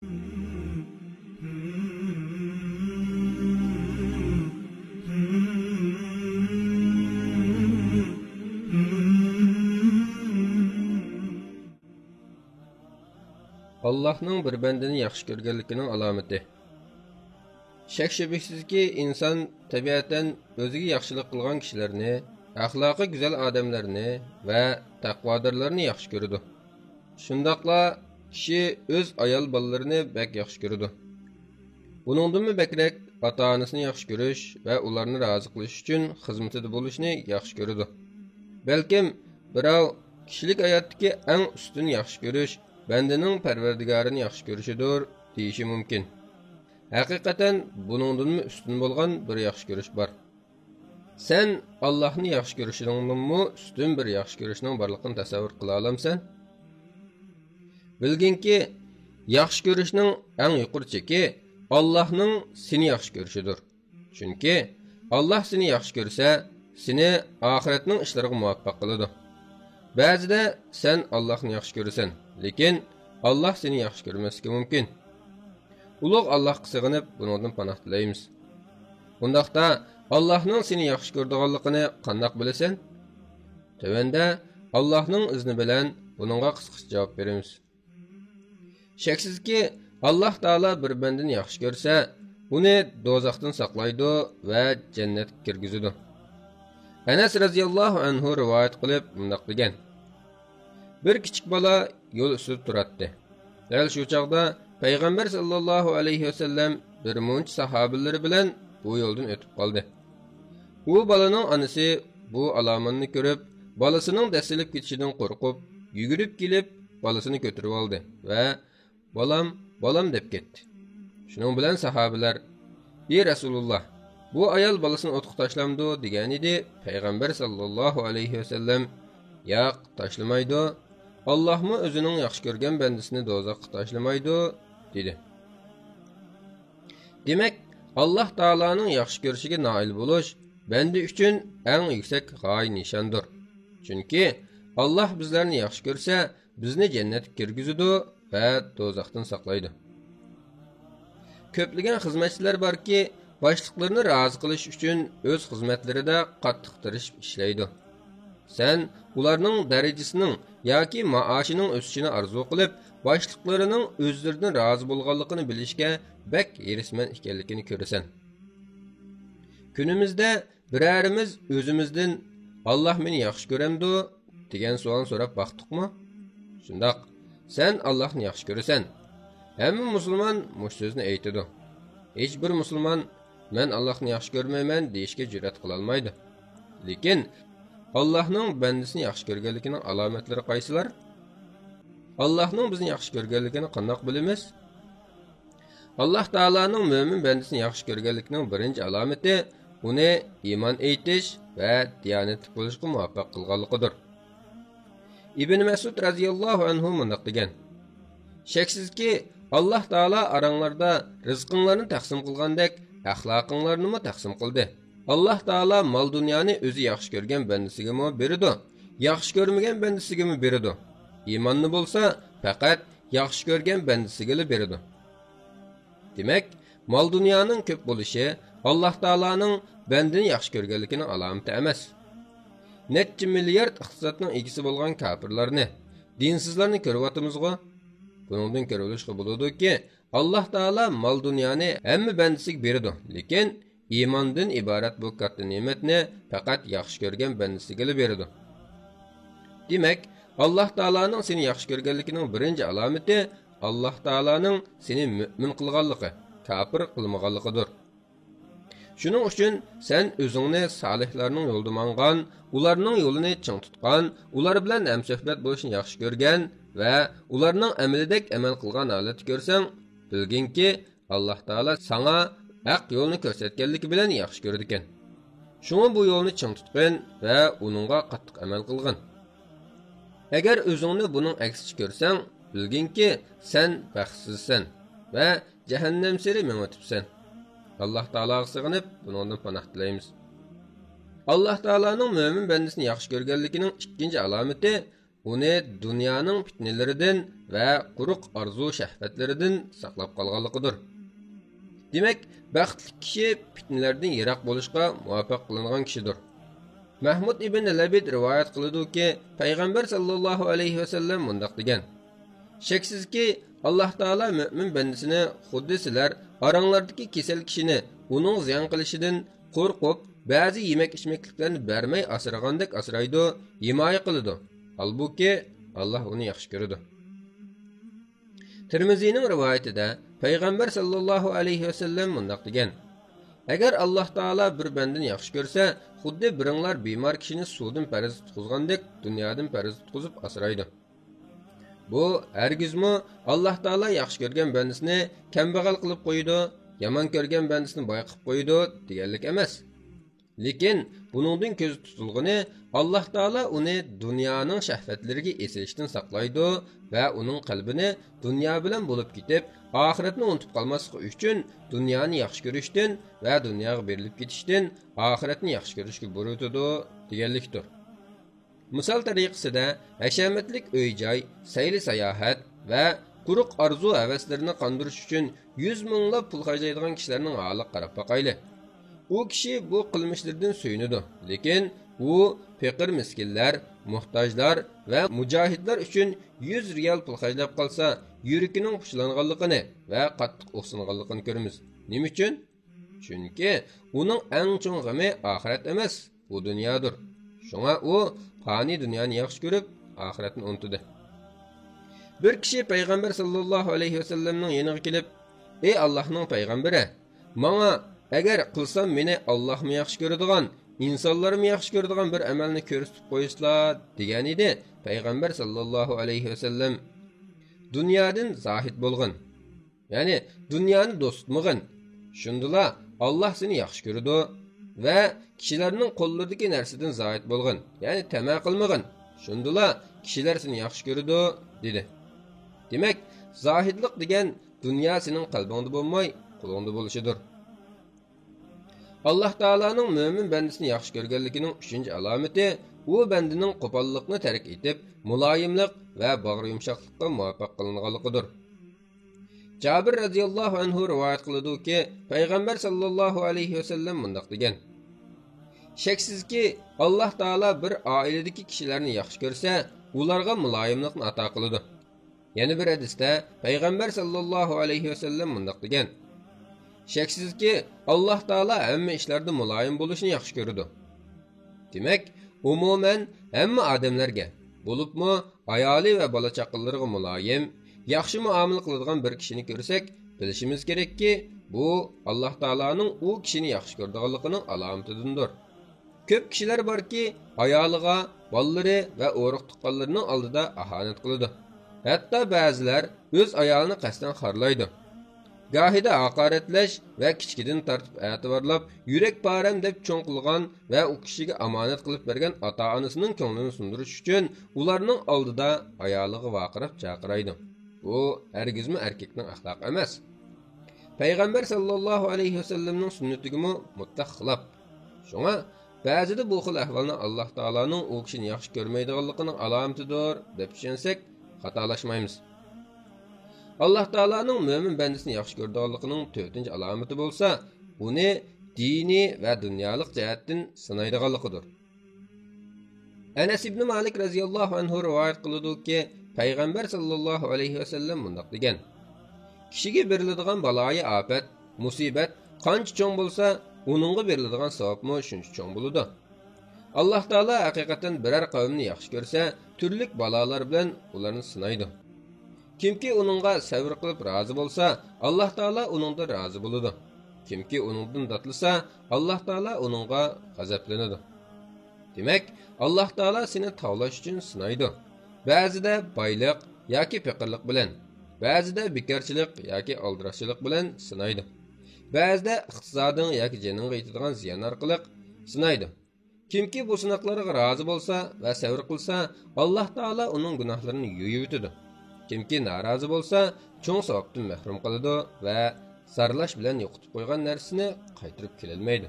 Allah'ның bir bəndini yaxşı görgənlikinin alameti. Şək şübhəsizki insan təbiətən özüge yaxşılıq qılğan kişilərini, əxlaqı güzel adamlarını və təqvadırlarını yaxşı görüdü. Şundaqla kişi öz ayal balalarını bək yaxşı görüdü. Bunundanmı bəkrək ata-anasını yaxşı görüş və onlarını razı qilish üçün xizmətində buluşni yaxşı görüdü. Bəlkim birov kişilik hayotdagi eng ustun yaxshi ko'rish bandaning parvardigorini yaxshi ko'rishidir deyishi mumkin. Haqiqatan buningdanmi ustun bo'lgan bir yaxshi ko'rish bor. Sen Allohni yaxshi ko'rishingdanmi ustun bir yaxshi ko'rishning borligini tasavvur qila olamsan? Bilginki, yaxshi ko'rishning eng yuqori cheki Allohning seni yaxshi ko'rishidir. Chunki Alloh seni yaxshi ko'rsa, seni oxiratning ishlariga muvaffaq qiladi. Ba'zida sen Allohni yaxshi ko'rasan, lekin Alloh seni yaxshi ko'rmasligi mumkin. Ulug' Allohga sig'inib, bundan panoh tilaymiz. Bundaqda Allohning seni yaxshi ko'rdiganligini qanday bilasan? Tövəndə Allohning izni bilan buningga qisqacha javob beramiz. Shaksizki, Alloh taolo bir bandani yaxshi ko'rsa, uni do'zaxdan saqlaydi va jannatga kirgizadi. Anas radhiyallohu anhu rivoyat qilib bundoq degan: Bir kichik bola yo'l ustida turadi. Dal shu chaqda payg'ambar sallallohu alayhi vasallam bir munch sahobalari bilan bu yo'ldan o'tib qoldi. U bolaning onasi bu alomatni ko'rib, bolasining dasilib ketishidan qo'rqib, yugurib kelib, bolasini ko'tarib oldi va "Bolam" deb ketdi. Shuning bilan sahobalar: "Ey Rasululloh, bu ayol bolasini o'tqa tashlamdi" degan edi. Payg'ambar sallallohu alayhi vasallam: "Yo'q, tashlamaydi. Allohmi o'zining yaxshi ko'rgan bandasini do'zaxga tashlamaydi" dedi. Demak, Alloh taolaning yaxshi ko'rishiga noil bo'lish banda uchun eng yuksak g'oya nishondir. Chunki Alloh bizlarni yaxshi ko'rsa, bizni jannatga kirgizadi va do'zaxdan saqlaydi. Ko'plagan xizmatchilar borki, boshliqlarni rozi qilish uchun o'z xizmatlarida qattiq tirishib ishlaydi. Sen ularning darajasining yoki maoshining o'sishini orzu qilib, boshliqlarining o'zlaridan rozi bo'lganligini bilishga bak hirisman ekanligini ko'rasan. Kunimizda birarimiz o'zimizdan Alloh meni yaxshi ko'ramdi degan savol so'rab baqdiqmi? Shundoq, sen Allohni yaxshi ko'rasan. Hamma musulmon mush so'zni aytadi. Hech bir musulmon men Allohni yaxshi ko'rmayman deyishga jur'at qila olmaydi. Lekin Allohning bandasini yaxshi ko'rganligining alomatlari qaysilar? Allohning bizni yaxshi ko'rganligini qanday bilamiz? Alloh taolaning mo'min bandasini yaxshi ko'rganligining birinchi alomati uni iymon aytish va diyonatli bo'lishga muvaffaq qilganligidir. Ibn Mas'ud radhiyallohu anhu mundoq degan: Shaksizki, Alloh taolo aranglarda rizqinglarni taqsim qilgandek, axloqinglarni ham taqsim qildi. Alloh taolo mol dunyoni o'zi yaxshi ko'rgan bandasiga ham beradi, yaxshi ko'rmagan bandasiga ham beradi. Iymonni bo'lsa, faqat yaxshi ko'rgan bandasiga beradi. Demak, mol dunyoning ko'p bo'lishi Alloh taoloning bandani yaxshi ko'rganligining alomati emas. Necha milliard iqtisodning egisi bo'lgan kafirlarni, dinsizlarni ko'ryapmizmi? Buningdan ko'rilishga bo'ladiki, Alloh taolo mol dunyoni hamma bandasiga beradi, lekin iymondan iborat bu katta ne'matni faqat yaxshi ko'rgan bandasiga beradi. Demak, Alloh taoloning seni yaxshi ko'rganligining birinchi alomati Alloh taoloning seni mu'min qilganligi, kafir qilmaganligidir. Shuning uchun sen o'zingni solihlarning yo'lida mangan, ularning yo'lini ching tutgan, ular bilan hamsuhbat bo'lishni yaxshi ko'rgan va ularning amalidek amal qilgan holatni ko'rsang, bilginki Alloh taolo sana haq yo'lni ko'rsatganligi bilan yaxshi ko'rdi ekan. Shunga bu yo'lni ching tutgan va uningga qattiq amal qilgan. Agar o'zingni buning aksiga ko'rsang, bilginki sen baxtsizsan va jahannam sari menotibsan. Alloh taologa sig'inib, bundan panoh tilaymiz. Alloh taoloning mo'min bandasini yaxshi ko'rganligining ikkinchi alomati uni dunyoning fitnalaridan va quruq arzu shahvatlaridan saqlab qolganligidir. Demak, baxtli kishi fitnalardan yiroq bo'lishga muvaffaq qilingan kishidir. Mahmud ibn Labid rivoyat qiladi-ki, payg'ambar sallallohu alayhi vasallam mundaq degan: Shaksizki, Alloh taolo mu'min bandasini xuddi sizlar oranglardagi kasal kishini uning ziyon qilishidan qo'rqib, ba'zi yemak-ichmakliklarni bermay asragandek asraydi, himoya qiladi. Halbuki Alloh uni yaxshi ko'radi. Tirmizining rivoyatida payg'ambar sallallohu alayhi vasallam mundaq degan: Agar Alloh taolo bir bandani yaxshi ko'rsa, xuddi biringlar bemor kishini suvdan faraz tutqizgandek dunyodan faraz tutqizib asraydi. Bu hargizmi Alloh taolo yaxshi ko'rgan bandasini kambag'al qilib qo'ydi, yomon ko'rgan bandasini boy qilib qo'ydi deganlik emas. Lekin buningdan ko'z tutilgani Alloh taolo uni dunyoning shahvatlariga esilishdan saqlaydi va uning qalbini dunyo bilan bo'lib ketib, oxiratni unutib qolmasligi uchun dunyoni yaxshi ko'rishdan va dunyoga berilib ketishdan oxiratni yaxshi ko'rishga buritadi deganlikdir. Misol tariqasida hashamatlik uy-joy, sayli sayohat va quruq arzu havaslarini qondirish uchun 100 minglab pul xarjlaydigan kishilarning holiga qarab boqayli. U kishi bu qilmishlardan suyunadi, lekin u faqir miskinlar, muhtojlar va mujohidlar uchun 100 riyal pul xarjlab qolsa, yuragining pushlanganligini va qattiq o'ksinganligini ko'ramiz. Nima uchun? Chunki uning eng chong g'ami oxirat emas, bu dunyodir. Shunga u fani dunyoni yaxshi ko'rib, oxiratni unutdi. Bir kishi payg'ambar sallallohu alayhi vasallamning yoniga kelib, "Ey Allohning payg'ambari, menga agar qilsam meni Allohmi yaxshi ko'radigan, insonlarmi yaxshi ko'radigan bir amalni ko'rsatib qo'yislar" degan edi. Payg'ambar sallallohu alayhi vasallam: "Dunyodan zohid bo'lgin, ya'ni dunyoni do'st tutmag'in. Shundala Alloh seni yaxshi ko'radi va kishilarning qo'llaridagi narsadan zohid bo'lgin, ya'ni tama qilmag'in. Shundala kishilar seni yaxshi ko'radi" dedi. Demak, zohidlik degan dunyo sening qalbingda bo'lmay, qo'lingda bo'lishidir. Alloh taolaning mo'min bandasini yaxshi ko'rganligining 3-alomati u bandaning qo'pollikni tark etib, muloyimlik va bag'ri yumshoqlikqa muvaffaq qilinganligidir. Jabir radhiyallohu anhu rivoyat qiladi-ki, payg'ambar sallallohu alayhi vasallam mundaq degan: Shaksizki, Alloh taolo bir oiladagi kishilarni yaxshi ko'rsa, ularga muloyimlikni ato qiladi. Yana bir hadisda payg'ambar sallallohu alayhi vasallam mundaq degan: Shaksizki, Alloh taolo hamma ishlarda muloyim bo'lishni yaxshi ko'radi. Demak, umuman hamma odamlarga, bo'libmi ayoli va bola chaqalariga muloyim, yaxshi muomala qiladigan bir kishini ko'rsak, bilishimiz kerakki, bu Alloh taoloning u kishini yaxshi ko'radiganligining alomatidir. Ko'p kishilar borki, ayoliga, bolalari va o'riq tuqqanlarining oldida ahonat qiladi. Hatto ba'zilar o'z ayolini qasdan xorlaydi. Gohida haqoratlash va kichkidan tortib e'tiborlab, yurak param deb cho'ng qilgan va u kishiga omonat qilib bergan ota-onasining ko'nglini sundirish uchun ularning oldida ayoliga vaqirab chaqiraydi. Bu hargizmi erkakning axloqi emas. Payg'ambar sallallohu alayhi vasallamning sunnatiga mutlaq xilof. Shunga ba'zida bu xil ahvolni Alloh taolaning u kishini yaxshi ko'rmaydiganligining alomatidir deb tushunsak, xatolashmaymiz. Alloh taolaning mo'min bandasini yaxshi ko'radiganligining 4-alomati bo'lsa, uni diniy va dunyolik jihatdan sinaydiganligidir. Anas ibn Malik radhiyallohu anhu rivoyat qiladi-ki, payg'ambar sallallohu alayhi vasallam mundaq degan: Kishiga beriladigan baloyi ofat, musibat qancha cho'ng bo'lsa, uningga beriladigan savobmi shuncha cho'ng bo'ladi. Alloh taolo haqiqatan biror qavmni yaxshi ko'rsa, turli balolar bilan ularni sinaydi. Kimki uningga sabr qilib rozi bo'lsa, Alloh taolo uningdan rozi bo'ladi. Kimki uningdan datlasa, Alloh taolo uningga g'azablanadi. Demak, Alloh taolo seni tavlash uchun sinaydi. Ba'zida boylik yoki faqirlik bilan, ba'zida bekorchilik yoki aldirashchilik bilan sinaydi. Ba'zida iqtisoding yoki joningga yetadigan ziyon orqali sinaydi. Kimki bu sinoqlarga rozi bo'lsa va sabr qilsa, Alloh taolo uning gunohlarini yuvib o'tadi. Kimki norozi bo'lsa, cho'ng savobdan mahrum qiladi va sarlash bilan yo'qotib qo'ygan narsasini qaytarib kelolmaydi.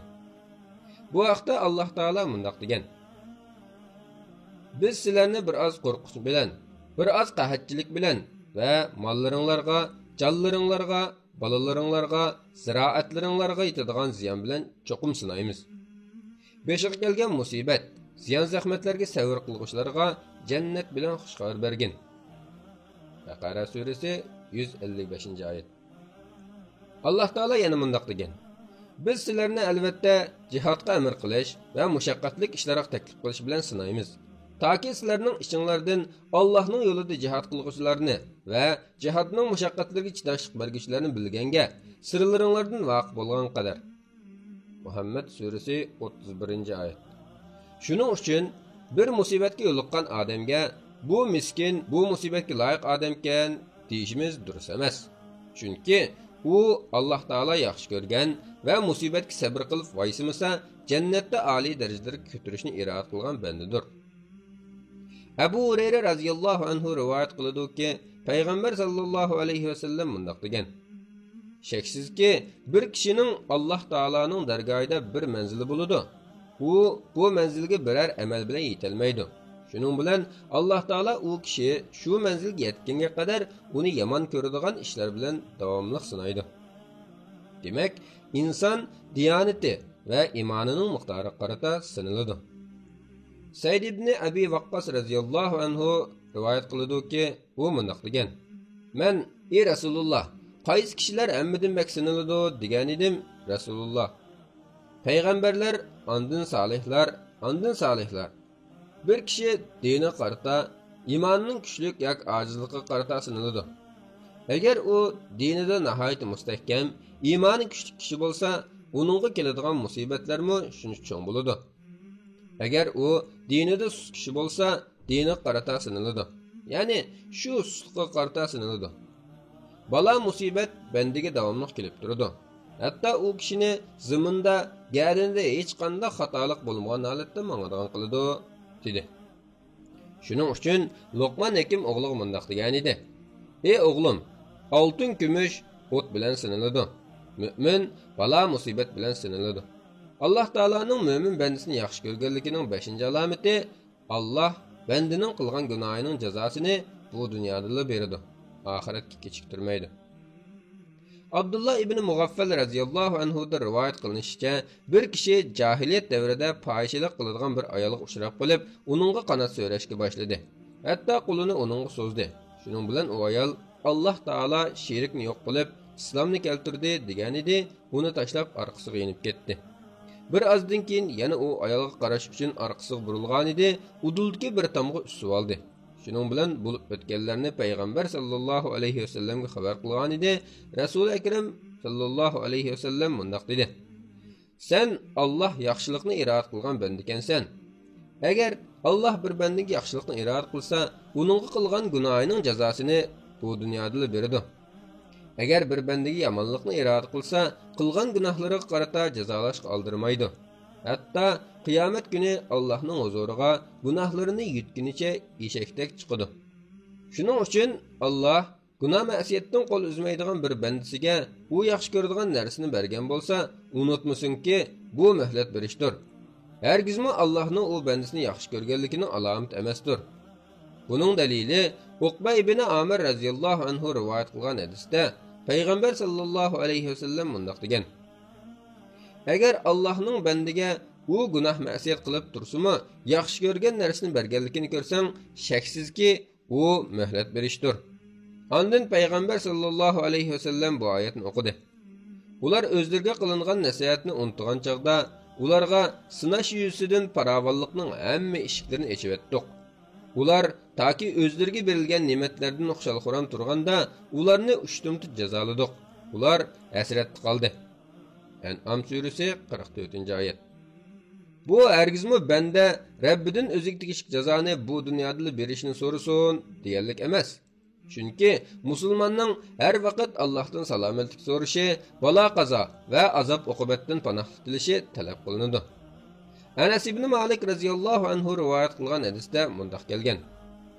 Bu vaqtda Alloh taolo mundaq degan: biz sizlarni bir oz qo'rqish bilan, bir oz qahatchilik bilan va mollaringlarga, jonlaringlarga, bolalaringlarga, ziroatlaringlarga yetadigan ziyon bilan cho'qim sinaymiz. Beshiga kelgan musibat, ziyon zahmatlarga sabr qilguvchilarga jannat bilan xush xabar bergin. Baqara surasi 155-oyat. Alloh taolo yana mundaq degan: biz sizlarni albatta jihodga amr qilish va mushaqqatli ishlarga taklif qilish bilan sinaymiz. Toki sizlarning ichinglardan Allohning yo'lida jihad qilguvchilarni va jihodning mushaqqatlariga chidashlik berguvchilarni bilganga, sirlaringlardan voqif bo'lgan qadar. Muhammad surasi 31-oyat. Shuning uchun bir musibatga yo'liqqan odamga bu miskin, bu musibatga loyiq odamkan deyishimiz durust emas. Chunki u Alloh taolo yaxshi ko'rgan va musibatga sabr qilib voysimasa, jannatda oliy darajalarga ko'tarishni iroda qilgan bandadir. Abu Hurayra radhiyallohu anhu rivoyat qiladi-ki, payg'ambar sallallohu alayhi vasallam mundaq degan: shaksizki, bir kishining Alloh taoloning dargohida bir manzili bo'ladi. U bu manzilga biror amal bilan yetolmaydi. Shuning bilan Alloh taolo u kishi shu manzilga yetgunga qadar uni yomon ko'radigan ishlar bilan davomli sinaydi. Demak, inson diyonati va imonining miqdoriga qarata siniladi. Said ibn Abi Waqqas radhiyallohu anhu rivoyat qiladi-ki, u mundaq degan: men ey Rasululloh, qaysi kishilar hammadan bak siniladi degan edim. Rasululloh: payg'ambarlar, ondan solihlar. Bir kishi dini qarata, imonining kuchlik yoki ojizligiga qarata siniladi. Agar u dinida nihoyat mustahkam, imoni kuchli kishi bo'lsa, uningga keladigan musibatlarmi shuncha cho'ng bo'ladi. Agar u dinida sust kishi bo'lsa, diniga qarata siniladi. Ya'ni shu sustga qarata siniladi. Bala musibat bandiga davomli kelib turadi. Hatto u kishini zaminda, garinda hech qanday xatolik bo'lmagan holatda mangadigan qiladi, dedi. Shuning uchun Luqman hakim o'g'liga mundaq degan edi: ey o'g'lim, oltin kumush o't bilan siniladi. Mu'min bala musibat bilan siniladi. Alloh taoloning mu'min bandasini yaxshi ko'rganligining 5-alomati Alloh bandining qilgan gunohining jazosini bu dunyoda beradi, oxiratga kechiktirmaydi. Abdullah ibn Mughaffal radhiyallohu anhu da rivoyat qilinishicha, bir kishi jahiliyat davrida fohishilik qiladigan bir ayolga uchrab qolib, uningga qanot so'rashga boshladi. Hatto qo'lini uningga so'zdi. Shuning bilan u ayol Alloh taolo shirkni yo'q qilib, islomni keltirdi degan edi, uni tashlab orqasiga yenib ketdi. Bir ozdan keyin yana u ayolga qarash uchun orqasiga burilgan edi, uduldagi bir tomga usib oldi. Shuning bilan bo'lib o'tganlarni payg'ambar sallallohu alayhi vasallamga xabar qilgan edi. Rasul akram sallallohu alayhi vasallam mundaq dedi: sen Alloh yaxshilikni iroda qilgan bandikansan. Agar Alloh bir bandiga yaxshilikni iroda qilsa, uningga qilgan gunohining jazosini bu dunyoda beradi. Agar bir bandiga yomonlikni iroda qilsa, qilgan gunohlariga qarata jazolashga oldirmaydi. Hatto qiyomat kuni Allohning huzuriga gunohlarini yutgunicha eshakdek chiqadi. Shuning uchun Alloh gunoh ma'siyatdan qo'l uzmaydigan bir bandasiga u yaxshi ko'radigan narsani bergan bo'lsa, unutmasinki, bu muhlat berishdir. Hargizmi Allohning u bandasini yaxshi ko'rganligining alomati emasdir. Buning dalili Uqba ibn Amir radhiyallohu anhu rivoyat qilgan hadisda payg'ambar sallallohu alayhi vasallam mundaq degan: agar Allohning bandiga u gunoh ma'siyat qilib tursimi, yaxshi ko'rgan narsani berganligini ko'rsang, shaksizki u muhlat berishdir. Ondan payg'ambar sallallohu alayhi vasallam bu oyatni o'qidi. Ular o'zlariga qilingan nasihatni unutgan chaqda ularga sinash yuzidan farovonlikning hamma eshiklarini ochib etdik. Ular toki o'zlariga berilgan ne'matlardan xushal-xuram turganda ularni ushtumtib jazoladik. Ular hasratda qoldi. An'am surasi 44-oyat. Bu hargizmi banda Rabbidan o'ziga tegishli jazoni bu dunyoda berishni so'rasin deganlik emas. Chunki musulmonning har vaqt Allohdan salomatlik so'rashi, balo qazo va azob uqubatdan panoh tilishi talab qilinadi. Anas ibn Malik radhiyallohu anhu rivoyat qilgan hadisda mundaq kelgan: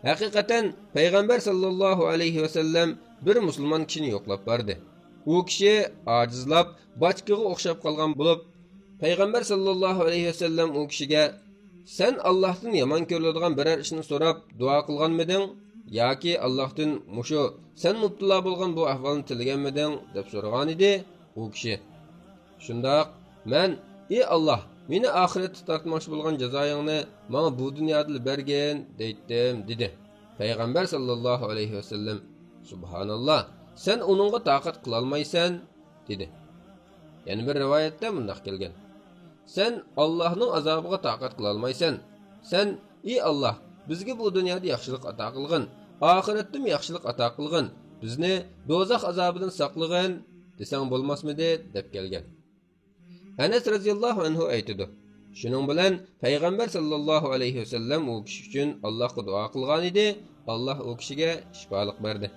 haqiqatan payg'ambar sallallohu alayhi vasallam bir musulmon kishini yo'qlab bordi. U kishi ojizlab, bochqiga o'xshab qolgan bo'lib, payg'ambar sallallohu alayhi vasallam u kishiga: Sen Allah'tan yaman ko'riladigan biror ishni so'rab duo qilganmiding yoki Allohdan mushu sen mubtalo bo'lgan bu ahvolni tilaganmiding deb so'ragan edi u kishi. Shundoq men ey Alloh, meni oxiratda tortmoqchi bo'lgan jazoyingni menga bu dunyoda bergin deydim dedi. Payg'ambar sallallohu alayhi vasallam subhanalloh, sen uningga taqat qila olmaysan dedi. Yani bir rivoyatda bunday kelgan. Sen Allohning azobiga taqat qila olmaysan. Sen ey Alloh, bizga bu dunyoda yaxshilik ato qilgin, oxiratda yaxshilik ato qilgin, bizni do'zax azobidan saqlagin desang bo'lmasmidi deb kelgan. Anas radhiyallohu anhu aytadi. Shuning bilan payg'ambar sallallohu alayhi vasallam u kishi uchun Allohga duo qilgan edi. Alloh u kishiga shifolik berdi.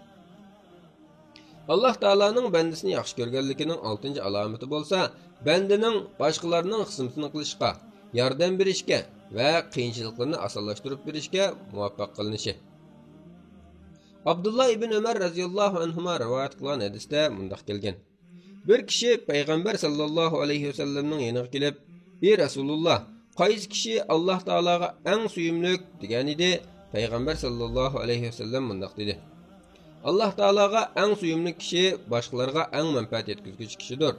Alloh taolaning bandasini yaxshi ko'rganligining 6-alomati bo'lsa, bandaning boshqalarning xizmatini qilishga, yordam berishga va qiyinchiliklarni osonlashtirib berishga muvaffaq qilinishi. Abdullah ibn Umar radhiyallohu anhuma rivoyat qilgan hadisda bunday kelgan. Bir kishi payg'ambar sallallohu alayhi vasallamning yoniga kelib, "Ey Rasululloh, qaysi kishi Alloh taolaga eng suyumlik?" degan edi. Payg'ambar sallallohu alayhi vasallam bunday dedi: Alloh taolaga eng suyumli kishi boshqalarga eng manfaat yetkazuvchi kishidir.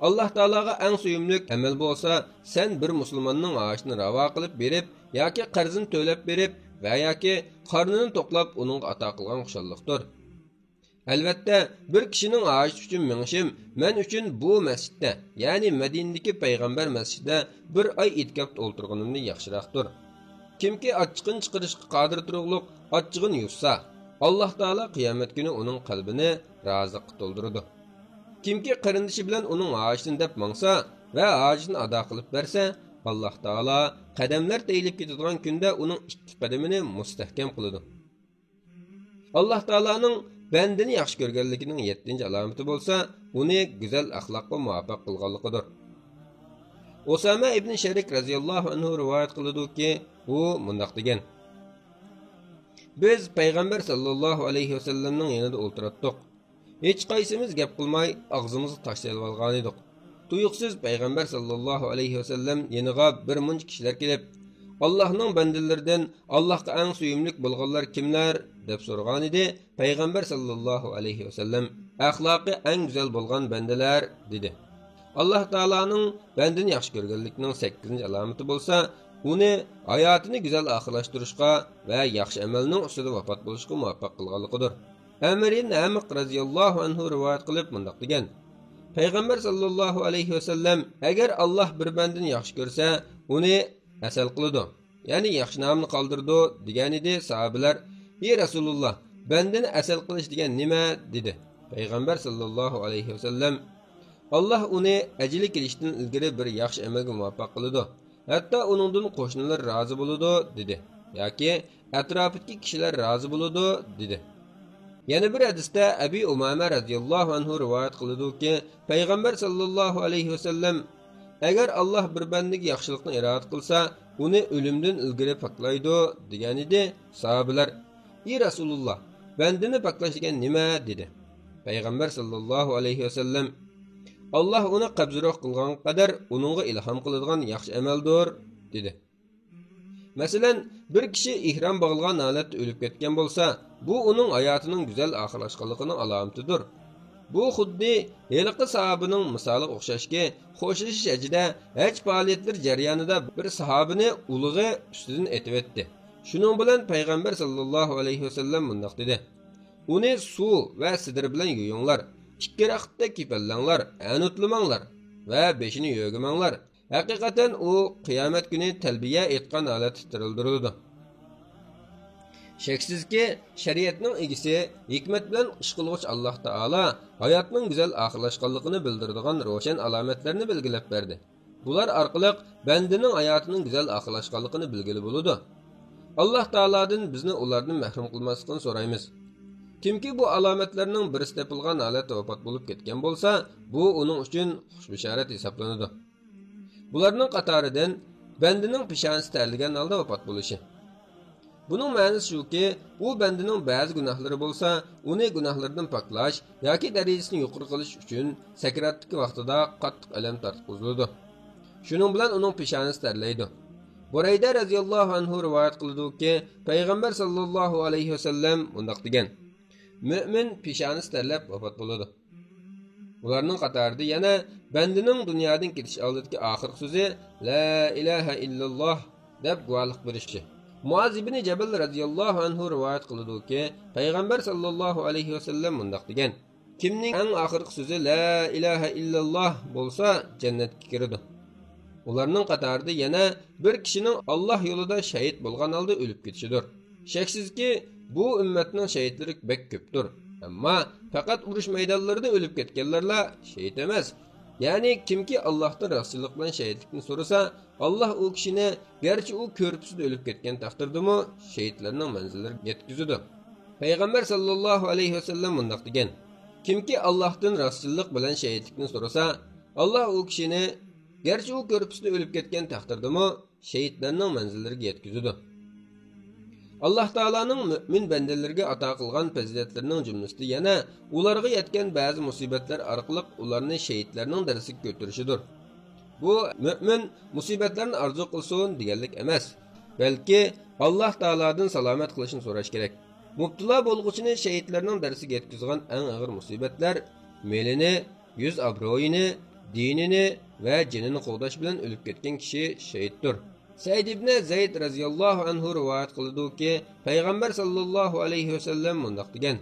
Alloh taolaga eng suyumli amal bo'lsa, sen bir musulmonning oshini ravo qilib berib yoki qarzini to'lab berib va yoki qornini to'qlab uning ato qilgan xushalliqdir. Albatta, bir kishining osh uchun mingishim men uchun bu masjidda, ya'ni Madinadagi payg'ambar masjidida bir oy itkob o'ltirganimdan yaxshiroqdir. Kimki ochchiqni chiqarishga qodir turug'liq ochchig'ini yutsa, Alloh taolo qiyomat kuni uning qalbini roziqqa to'ldiradi. Kimki qarindishi bilan uning hojatini deb mangsa va hojatini ado qilib bersa, Alloh taolo qadamlar teyilib ketadigan kunda uning ikki qadamini mustahkam qiladi. Alloh taoloning bandani yaxshi ko'rganligining 7-alomati bo'lsa, uni go'zal axloqqa muvaffaq qilganligidir. Osama ibn Sharik radhiyallohu anhu rivoyat qiladi-ki, u mundaq degan: Biz payg'ambar sallallohu alayhi vasallamning yonida o'ltirdik. Hech qaysimiz gap qilmay, og'zimizni tashlab olgan edik. Tuyuqsiz payg'ambar sallallohu alayhi vasallam yoniga bir muncha kishilar kelib, Allohning bandalaridan Allohga eng suyumlik bo'lganlar kimlar deb so'ragan edi. Payg'ambar sallallohu alayhi vasallam axloqi eng go'zal bo'lgan bandalar dedi. Alloh taolaning bandani yaxshi ko'rganligining 8-alomati bo'lsa, uni hayotini go'zal oxirlashtirishga va yaxshi amalning ustida vafot bo'lishga muvaffaq qilganligidir. Amr ibn Amiq radhiyallohu anhu rivoyat qilib mundaq degan: Payg'ambar sallallohu alayhi vasallam agar Alloh bir bandani yaxshi ko'rsa, uni asal qiladi, ya'ni yaxshi nomni qoldirdi degan edi. Sahobalar: "Ey Rasululloh, bandani asal qilish degan nima?" dedi. Payg'ambar sallallohu alayhi vasallam: Alloh uni ajali kelishdan ilgari bir yaxshi amalga muvaffaq qiladi. Hatto uningdan qo'shnilar rozi bo'ladi dedi. Yoki atrofidagi kishilar rozi bo'ladi dedi. Yana bir hadisda Abi Umama radhiyallohu anhu rivoyat qiladi-ki, payg'ambar sallallohu alayhi vasallam agar Alloh bir bandaga yaxshilikni iroda qilsa, uni o'limdan ilgari poklaydi degan edi. Sahobalar: "Ey Rasululloh, bandani poklash degan nima?" dedi. Payg'ambar sallallohu alayhi vasallam: Alloh uni qabzroq qilgan qadar uningga ilhom qiladigan yaxshi amaldir dedi. Masalan, bir kishi ihrom bog'ilgan holatda o'lib ketgan bo'lsa, bu uning hayotining go'zal oxirlashganligining alomatidir. Bu xuddi heliqi sahobaning misoliga o'xshashki, xo'shlashish ajida haj faoliyatlar jarayonida bir sahobini ulug'i ustidan etib etdi. Shuning bilan payg'ambar sallallohu alayhi vasallam bunday dedi: Uni suv va sidr bilan yuyinglar. 2 raqtda kipallanglar, anutlamanglar va beshini yo'gimanglar. Haqiqatan u qiyomat kuni talbiya aytgan holatda tirildirildi. Shaksizki, shariatning egisi, hikmat bilan ish qiluvchi Alloh taolo hayotning go'zal oxirlashganligini bildiradigan ro'shan alomatlarni belgilab berdi. Bular orqali bandaning hayotining go'zal oxirlashganligini bilgili bo'ladi. Alloh taolodan bizni ulardan mahrum qilmaslikni so'raymiz. Kimki bu alomatlarning birisi topilgan holatda vafot bo'lib ketgan bo'lsa, bu uning uchun xushbishorat hisoblanadi. Bularning qatoridan bandaning peshonasi terlagan holda vafot bo'lishi. Buning ma'nosi shuki, u bandaning ba'zi gunohlari bo'lsa, uni gunohlardan poklash yoki darajasini yuqori qilish uchun sakratlik vaqtida qattiq alam tortqiziladi. Shuning bilan uning peshonasi terlaydi. Burayda radhiyallohu anhu rivoyat qildi-ki, payg'ambar sallallohu alayhi vasallam bundaq degan: Mümin peshonasi terlab vafot bo'ladi. Ularning qatorida yana bandining dunyodan ketish oldidagi oxirgi so'zi la ilaha illalloh deb guvohlik berishi. Muaz ibn Jabal radhiyallohu anhu rivoyat qildi-ki, payg'ambar sallallohu alayhi vasallam bundaq degan: Kimning eng oxirgi so'zi la ilaha illalloh bo'lsa, jannatga kiradi. Ularning qatorida yana bir kishining Alloh yo'lida shahid bo'lgan holda o'lib ketishidir. Shaksizki, bu ummatning shahidlari bek ko'pdir. Ammo faqat urush maydonlarida o'lib ketganlarla shahid emas. Ya'ni kimki Allohdan rostchilik bilan shahidlikni so'rasa, Alloh u kishini garchi u ko'rpusida o'lib ketgan taqdirdami, shahidlarning manzillariga yetkazadi. Payg'ambar sallallohu alayhi vasallam bundaq degan: Kimki Allohdan rostchilik bilan shahidlikni so'rasa, Alloh u kishini garchi u ko'rpusida o'lib ketgan taqdirdami, shahidlarning manzillariga yetkazadi. Alloh taolaning mu'min bandalarga ato qilgan fazilatlarining jumlasida yana ularga yetgan ba'zi musibatlar orqali ularni shahidlarning darajasiga ko'tarishidir. Bu mu'min musibatlarni orzu qilsin deganlik emas, balki Alloh taoladan salomat qilishni so'rash kerak. Mubtilo bo'lg'uchini shahidlarning darajasiga yetkazgan eng og'ir musibatlar melini, yuz obro'yini, dinini va jinini qo'g'dash bilan o'lib ketgan kishi shahiddir. Said ibn Zayd radhiyallohu anhu rivoyat qildi-ki, payg'ambar sallallohu alayhi vasallam bundaq degan: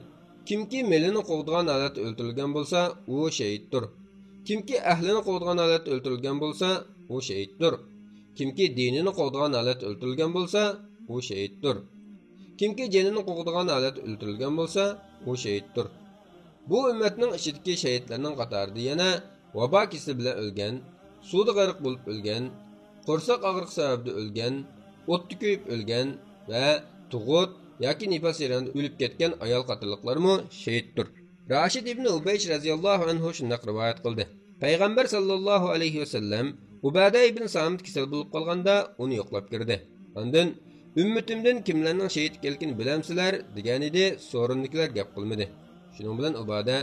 Kimki melini qo'g'digan holatda o'ldirilgan bo'lsa, u shahiddir. Kimki ahlini qo'g'digan holatda o'ldirilgan bo'lsa, u shahiddir. Kimki dinini qo'g'digan holatda o'ldirilgan bo'lsa, u shahiddir. Kimki jinini qo'g'digan holatda o'ldirilgan bo'lsa, u shahiddir. Bu ummatning ichidagi shahidlarning qatorida yana vabo kasali bilan o'lgan, suvda g'arq bo'lib o'lgan, qo'rsoq og'riq sababida o'lgan, o'tda kuyib o'lgan va tug'ut yoki nifos jarayonida o'lib ketgan ayol qatorliqlarmi shahiddir. Rashid ibn Ubaysh radhiyallohu anhu shunday rivoyat qildi: Payg'ambar sallallohu alayhi vasallam Ubada ibn Samit kasal bo'lib qolganda uni yo'qlab kirdi. Ondan ummatimdan kimlarning shahid ekanligini bilamsizlar degan edi, so'rinliklar gap qilmadi. Shuning bilan Ubada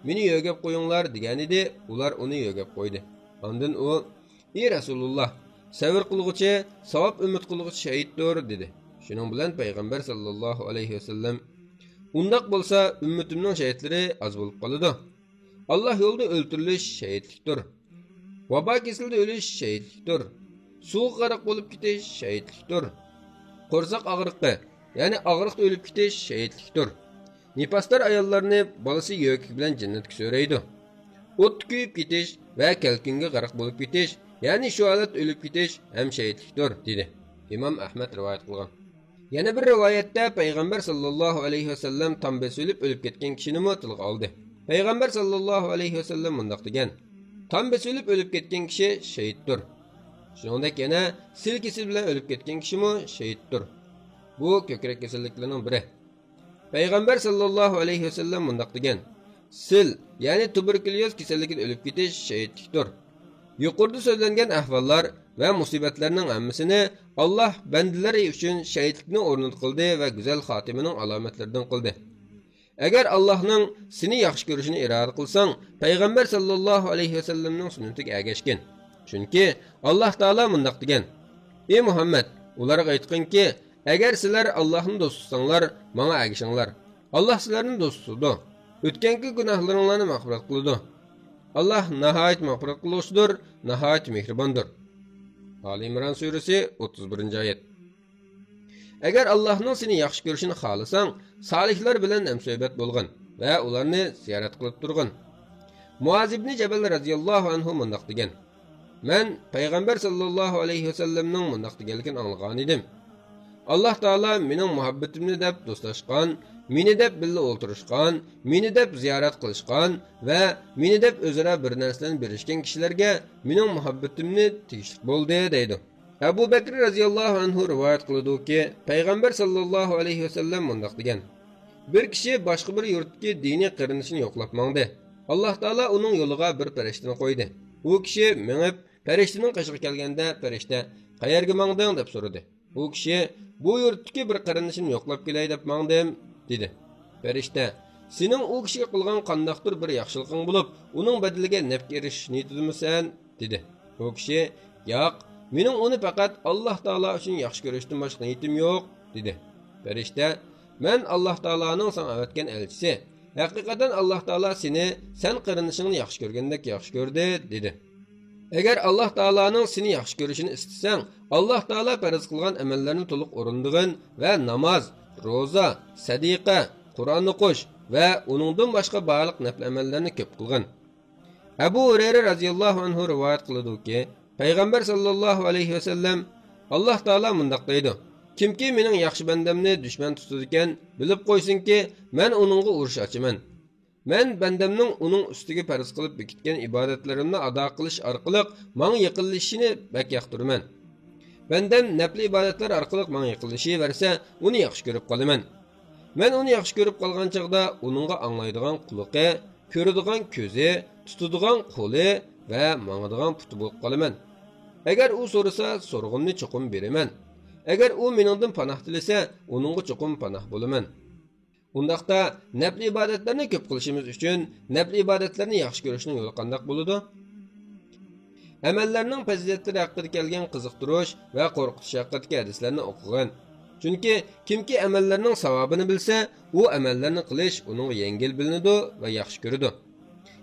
meni yo'gab qo'yinglar degan edi, ular uni yo'gab qo'ydi. Ondan u: "Ey Rasululloh, sabr qilg'uchi, savob umid qilg'uchi shahiddir" dedi. Shuning bilan payg'ambar sallallohu alayhi vasallam: "Undaq bo'lsa, ummatimning shahidlari az bo'lib qoladi. Alloh yo'lida o'ltirilish shahidlikdir. Vabo kasalida o'lish shahidlikdir. Suv g'arq bo'lib ketish shahidlikdir. Qo'rsoq og'riqi, ya'ni og'riqda o'lib ketish shahidlikdir. Nifosdor ayollarni bolasi yo'k bilan jannatga so'raydi. O't kuyib ketish va kalkunga g'arq bo'lib ketish, ya'ni shu holat o'lib ketish ham shahidlikdir" dedi. Imom Ahmad rivoyat qilgan. Yana bir rivoyatda payg'ambar sallallohu alayhi vasallam tambe so'lib o'lib ketgan kishini tilga oldi. Payg'ambar sallallohu alayhi vasallam bundaq degan: Tambe so'lib o'lib ketgan kishi shahiddir. Shuningdek yana sil kasali bilan o'lib ketgan kishimi shahiddir. Bu ko'krak kasalliklarining biri. Payg'ambar sallallohu alayhi vasallam bundaq degan: Sil, ya'ni tuberkulyoz kasalligida o'lib ketish shahidlikdir. Yuqorida so'zlangan ahvollar va musibatlarning hammasini Alloh bandalari uchun shahidlikni o'rnat qildi va go'zal xotimaning alomatlaridan qildi. Agar Allohning seni yaxshi ko'rishini iroda qilsang, payg'ambar sallallohu alayhi vasallamning sunnatiga ergashgin. Chunki Alloh taolo bundaq degan: Ey Muhammad, ularga aytqinki, agar sizlar Allohni do'st tutsanglar, menga ergashinglar. Alloh sizlarni do'st tutadi. O'tgangi gunohlaringlarni mag'firat qiladi. Allah nihayet mag'firat qiluvchidir, nihayet mehribondir. Ali İmran surasi 31-oyat. Agar Allohning seni yaxshi ko'rishini xohlasang, solihlar bilan hamsuhbat bo'lgin va ularni ziyorat qilib turgin. Muaz ibn Jabal radhiyallohu anhu mundaq degan: Men payg'ambar sallallohu alayhi vasallamning mundaq deganligini anglagan edim. Alloh taolo mening muhabbatimni deb do'stlashgan, meni deb birga o'ltirishgan, meni deb ziyorat qilishgan va meni deb o'zaro bir narsadan berishgan kishilarga mening muhabbatimni tegishli bo'ldi deydi. Abu Bakr radhiyallohu anhu rivoyat qildi-ki, payg'ambar sallallohu alayhi vasallam mundaq degan: Bir kishi boshqa bir yurtga diniy qarinishini yo'qlab mangdi. Alloh taolo uning yo'liga bir farishtani qo'ydi. U kishi menib farishtaning qashiga kelganda farishta: "Qayerga mangding?" deb so'radi. U kishi: "Bu yurtdagi bir qarinishimni yo'qlab kelay deb mangdim" dedi. Farishta: "Sening u kishiga qilgan qandaqdir bir yaxshiliging bo'lib, uning badaliga naf erish niyatidamisan?" dedi. U kishi: "Yo'q, Mening uni faqat Alloh taolo uchun yaxshi ko'rishdan boshqa niyatim yo'q, dedi. Farishta, men Alloh taoloning sen avatgan elchisi. Haqiqatan Alloh taolo seni sen qarinishingni yaxshi ko'rgandek yaxshi ko'rdi, dedi. Agar Alloh taoloning seni yaxshi ko'rishini istasang, Alloh taolo farz qilgan amallarni to'liq o'rindig'in va namoz, roza, sadiqa, Qur'on o'qish va uningdan boshqa barliq nafl amallarni ko'p qilgin. Abu Hurayra radhiyallohu anhu rivoyat qiladi-ki, Payg'ambar sallallohu alayhi va sallam Alloh taolo mundaq deydi: Kimki mening yaxshi bandamni dushman tutadi ekan, bilib qo'ysinki, men uningga urush ochaman. Men bandamning uning ustiga farz qilib bekitgan ibodatlarimni ado qilish orqali menga yaqinlashishini bak yoqtiraman. Bandam nafl ibodatlar orqali menga yaqinlashaversa, uni yaxshi ko'rib qolaman. Men uni yaxshi ko'rib qolgan chaqda uningga anglaydigan quloqi, ko'radigan ko'zi, tutadigan qo'li va mangadigan puti bo'lib qolaman. Agar u so'rasa, so'rg'imni cho'qim beraman. Agar u meningdan panoh tilasa, uningga cho'qim panoh bo'laman. Undaqda nafl ibodatlarni ko'p qilishimiz uchun nafl ibodatlarni yaxshi ko'rishning yo'li qanday bo'ladi? Amallarning fazilatlari haqida kelgan qiziqtirish va qo'rqitish haqidagi hadislarni o'qigan. Chunki kimki amallarning savobini bilsa, u amallarni qilish uning yengil bilinadi va yaxshi ko'radi.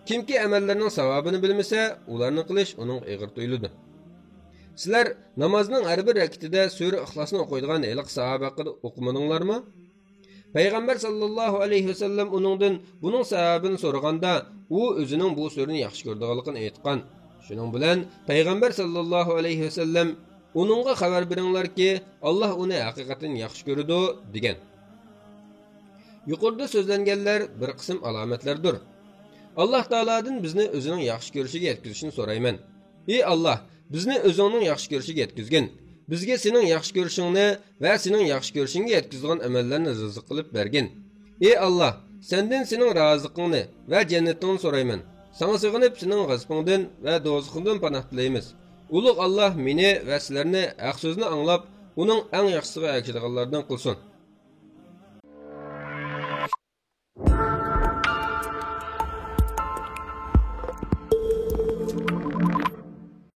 Kimki amallarning savobini bilmasa, ularni qilish uning og'ir tuyuladi. Sizlar namozning har bir rakatida sura Ixlosni o'qiydigan eliq sahoba haqida o'qimadinglarmi? Payg'ambar sallallohu alayhi vasallam uningdan buning sababini so'raganda, u o'zining bu surani yaxshi ko'rganligini aytgan. Shuning bilan Payg'ambar sallallohu alayhi vasallam uningga xabar beringlarki, Alloh uni haqiqatan yaxshi ko'radi degan. Yuqorida so'zlanganlar bir qism alomatlardir. Alloh taoladan bizni o'zining yaxshi ko'rishiga yetkazishni so'rayman. Ey Alloh, bizni o'zingning yaxshi ko'rishiga yetkazgin. Bizga sening yaxshi ko'rishingni va sening yaxshi ko'rishingga yetkazgan amallarni rizq qilib bergin. Ey Alloh, sendan sening roziligingni va jannatingni so'rayman. Sana sığınıp sening g'azabingdan va do'zaxingdan panoh tilaymiz. Ulug' Alloh meni va sizlarni haq so'zni anglab, uning eng yaxshisiga erishadiganlardan qilsin.